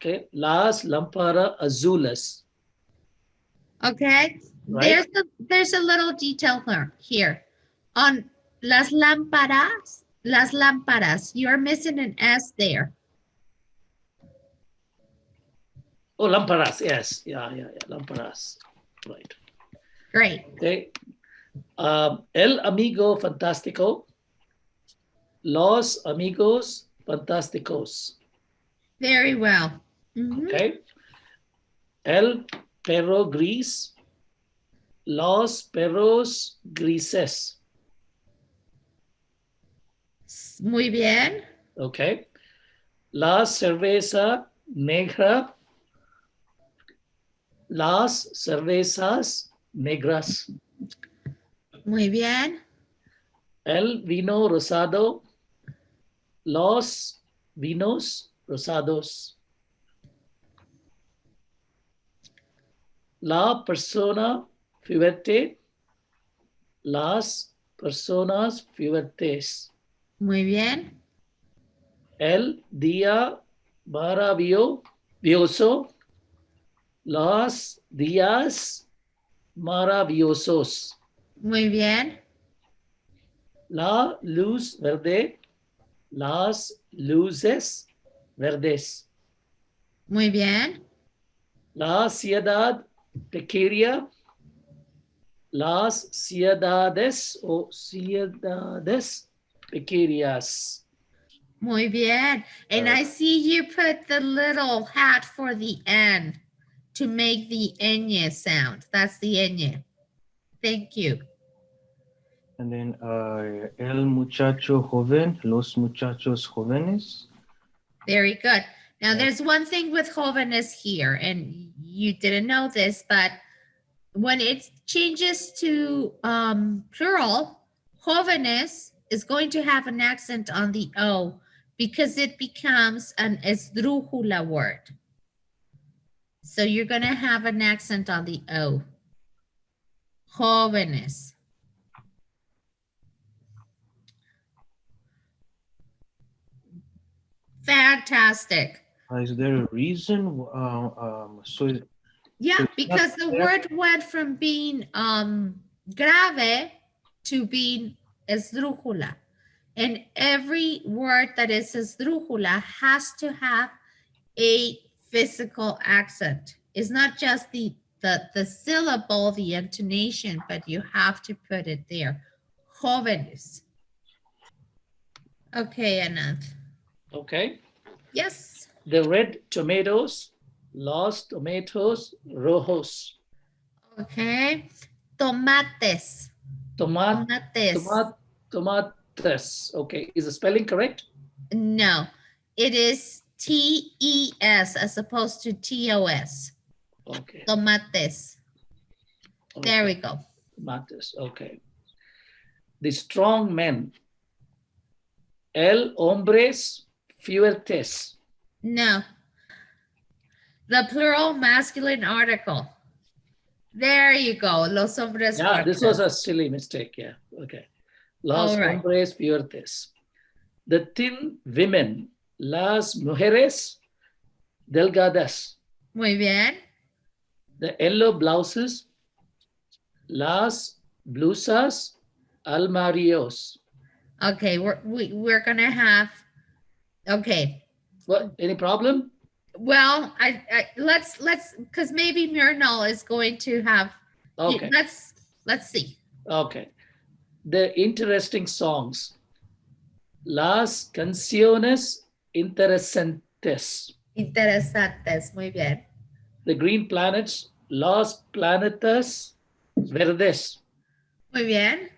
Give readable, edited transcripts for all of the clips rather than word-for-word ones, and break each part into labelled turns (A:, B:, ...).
A: Okay. Las lámparas azules.
B: Okay.
A: Right?
B: There's a little detail here. On las lámparas, you're missing an S there.
A: Oh, lámparas. Yes. Yeah. Lámparas. Right.
B: Great.
A: Okay. El amigo fantástico. Los amigos fantásticos.
B: Very well.
A: Okay. El perro gris. Los perros grises.
B: Muy bien.
A: Okay. La cerveza negra. Las cervezas negras.
B: Muy bien.
A: El vino rosado. Los vinos rosados. La persona fuerte. Las personas fuertes.
B: Muy bien.
A: El día maravilloso. Los días maravillosos.
B: Muy bien.
A: La luz verde. Las luces verdes.
B: Muy bien.
A: La ciudad pequeña. Las ciudades o ciudades pequeñas.
B: Muy bien. And I see you put the little hat for the N to make the ñ sound. That's the ñ. Thank you.
C: And then el muchacho joven, los muchachos jóvenes.
B: Very good. Now, there's one thing with jóvenes here, and you didn't know this, but when it changes to plural, jóvenes is going to have an accent on the O because it becomes an esdrújula word. So you're going to have an accent on the O. Jóvenes. Fantastic.
C: Is there a reason?
B: Yeah, because the word went from being grave to being esdrújula. And every word that is esdrújula has to have a physical accent. It's not just the syllable, the intonation, but you have to put it there. Jóvenes. Okay, Anand.
A: Okay.
B: Yes.
A: The red tomatoes. Los tomatos rojos.
B: Okay. Tomates. Tomates.
A: Tomates. Okay. Is the spelling correct?
B: No, it is TES as opposed to TOS.
A: Okay.
B: Tomates.
A: Okay.
B: There we go.
A: Tomates. Okay. The strong men. El hombres fuertes.
B: No. The plural masculine article. There you go. Los hombres
A: Yeah,
B: fuertes.
A: this was a silly mistake. Yeah. Okay. Los hombres fuertes. The thin women. Las mujeres delgadas.
B: Muy bien.
A: The yellow blouses. Las blusas almarios.
B: Okay, we're gonna have. Okay.
A: What? Any problem?
B: Well, let's because maybe Myrnal is going to have.
A: Okay.
B: Let's see.
A: Okay. The interesting songs. Las canciones interesantes.
B: Interesantes. Muy bien.
A: The green planets. Los planetas verdes.
B: Muy bien.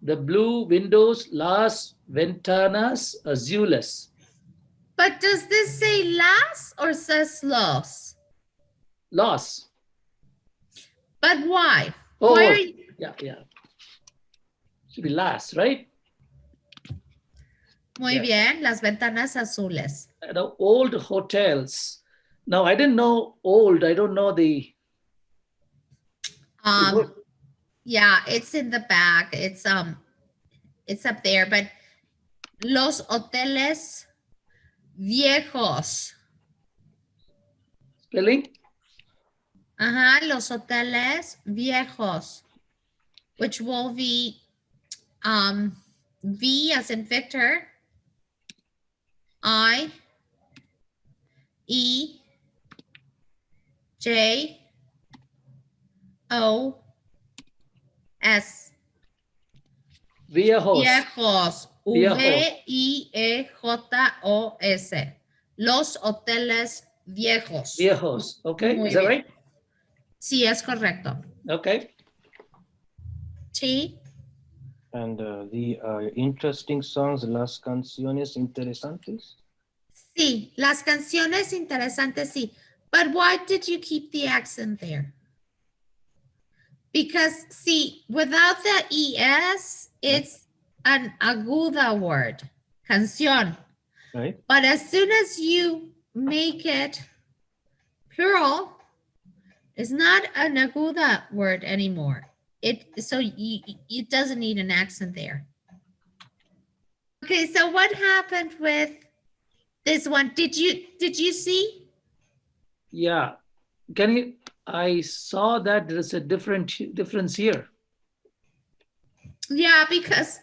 A: The blue windows. Las ventanas azules.
B: But does this say las or says los?
A: Los.
B: But why?
A: Oh,
B: why are you...
A: yeah. Should be las, right?
B: Muy bien, las ventanas azules.
A: The old hotels. Now, I didn't know old. I don't know the...
B: Yeah, it's in the back. It's up there, but los hoteles viejos.
A: spelling?
B: Los hoteles viejos, which will be V as in Victor, I, E, J, O, S.
A: Viejos.
B: Viejos.
A: Viejos.
B: V-I-E-J-O-S. Los hoteles viejos.
A: Viejos. Okay.
B: Muy
A: Is that
B: bien.
A: right?
B: Sí, es correcto.
A: Okay.
B: Sí.
C: And the interesting songs, las canciones interesantes.
B: Sí, las canciones interesantes, sí. But why did you keep the accent there? Because, see, without the ES, it's an aguda word, canción.
C: Right.
B: But as soon as you make it plural, it's not an aguda word anymore. It doesn't need an accent there. Okay, so what happened with this one? Did you see?
A: Yeah. I saw that there is a difference here.
B: Yeah, because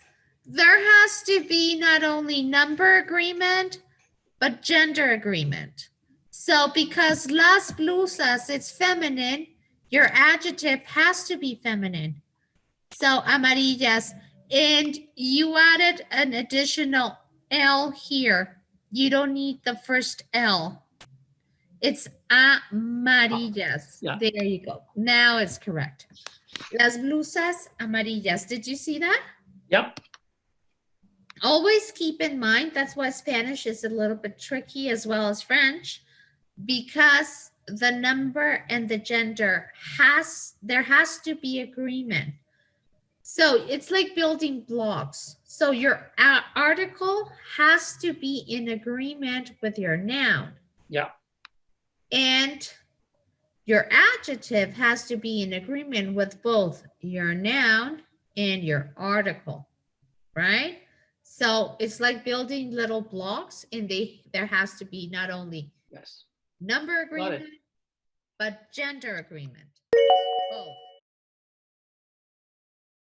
B: there has to be not only number agreement, but gender agreement. So because las blusas, it's feminine, your adjective has to be feminine. So amarillas, and you added an additional L here. You don't need the first L. It's amarillas.
A: Yeah.
B: There you go. Now it's correct. Las blusas amarillas. Did you see that?
A: Yep.
B: Always keep in mind, that's why Spanish is a little bit tricky as well as French, because the number and the gender there has to be agreement. So it's like building blocks. So your article has to be in agreement with your noun.
A: Yeah.
B: And your adjective has to be in agreement with both your noun and your article, right? So it's like building little blocks, and there has to be not only
A: Yes.
B: number agreement, but gender agreement. Both.